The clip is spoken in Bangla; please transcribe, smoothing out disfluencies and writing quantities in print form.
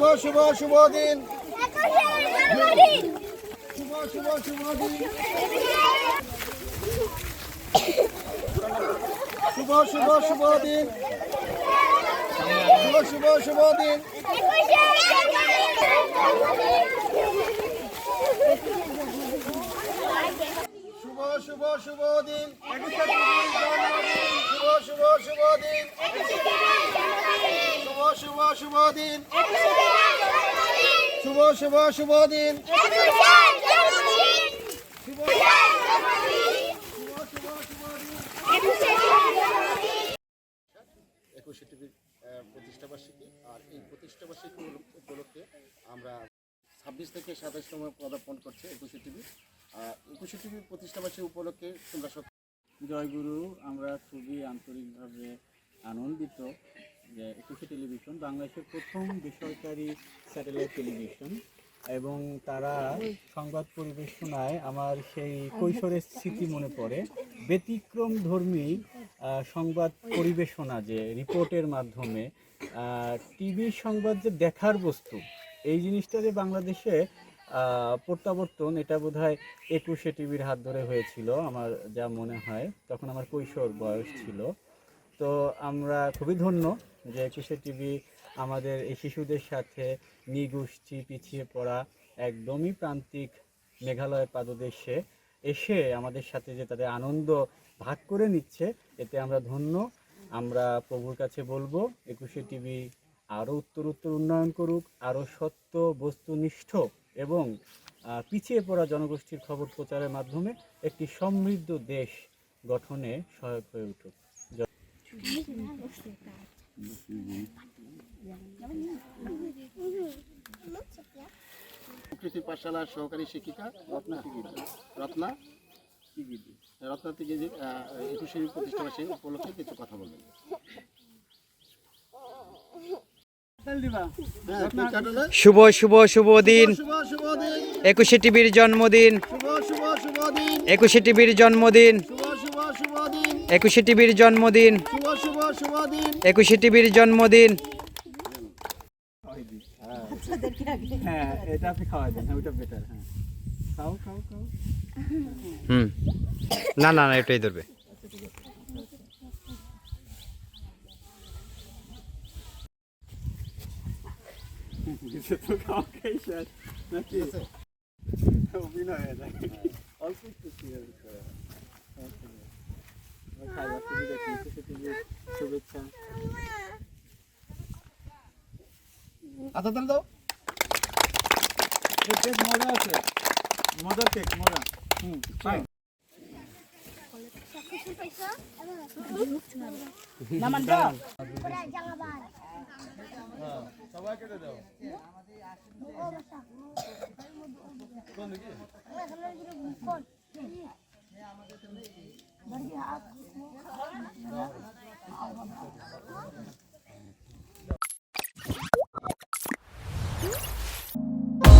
শুভ শুভ দিন, শুভ শুভ শুভ দিন, শুভ শুভ শুভ দিন, শুভ শুভ শুভ দিন, শুভ শুভ শুভ দিন, শুভ শুভ শুভ দিন, শুভ শুভ শুভ দিন, শুভ শুভ শুভ দিন, একুশে টিভির প্রতিষ্ঠাবার্ষিকী। আর এই প্রতিষ্ঠাবার্ষিকী উপলক্ষে আমরা 26 থেকে 27তম পদার্পণ করছে একুশে টিভি। একুশে টিভির প্রতিষ্ঠাবার্ষিকী উপলক্ষে তোমরা সব জয়গুরু। আমরা খুবই আন্তরিকভাবে আনন্দিত যে একুশে টেলিভিশন বাংলাদেশের প্রথম বেসরকারি স্যাটেলাইট টেলিভিশন, এবং তারা সংবাদ পরিবেশনায় আমার সেই কৈশোরের স্মৃতি মনে পড়ে। ব্যতিক্রম ধর্মী সংবাদ পরিবেশনা, যে রিপোর্টের মাধ্যমে টিভির সংবাদ যে দেখার বস্তু, এই জিনিসটা যে বাংলাদেশে প্রত্যাবর্তন, এটা বোধহয় একুশে টিভির হাত ধরে হয়েছিল আমার যা মনে হয়। তখন আমার কৈশোর বয়স ছিল। তো আমরা খুবই ধন্য যে একুশে টিভি আমাদের এই শিশুদের সাথে নিগোষ্ঠী পিছিয়ে পড়া একদমই প্রান্তিক মেঘালয়ের পাদদেশে এসে আমাদের সাথে যে তাদের আনন্দ ভাগ করে নিচ্ছে, এতে আমরা ধন্য। আমরা প্রভুর কাছে বলবো একুশে টিভি আরও উত্তরোত্তর উন্নয়ন করুক, আরও সত্য বস্তুনিষ্ঠ এবং পিছিয়ে পড়া জনগোষ্ঠীর খবর প্রচারের মাধ্যমে একটি সমৃদ্ধ দেশ গঠনে সহায়ক হয়ে উঠুক। প্রকৃতি পাঠশালার সহকারী শিক্ষিকা রত্না তিগিদি একুশে প্রতিষ্ঠাবার্ষিকী উপলক্ষে কিছু কথা বলবেন। শুভ শুভ শুভ দিন, একুশে টিভির জন্মদিন, একুশে টিভির জন্মদিন, একুশে টিভির জন্মদিন, একুশে টিভির জন্মদিন। হ্যাঁ, এটা আপনি খাওয়াই দেন, ওইটা বেটার। হ্যাঁ, খাও খাও খাও। না না না, এটাই ধরবে। তো খাওয়া খাই স্যার, নাকি অভিনয় হয়ে যায় অল্প একটু শুভেচ্ছা। আচ্ছা তাহলে দাও, কেক মজা আছে, মজার কেক মজা। সবাই কেটে দাও।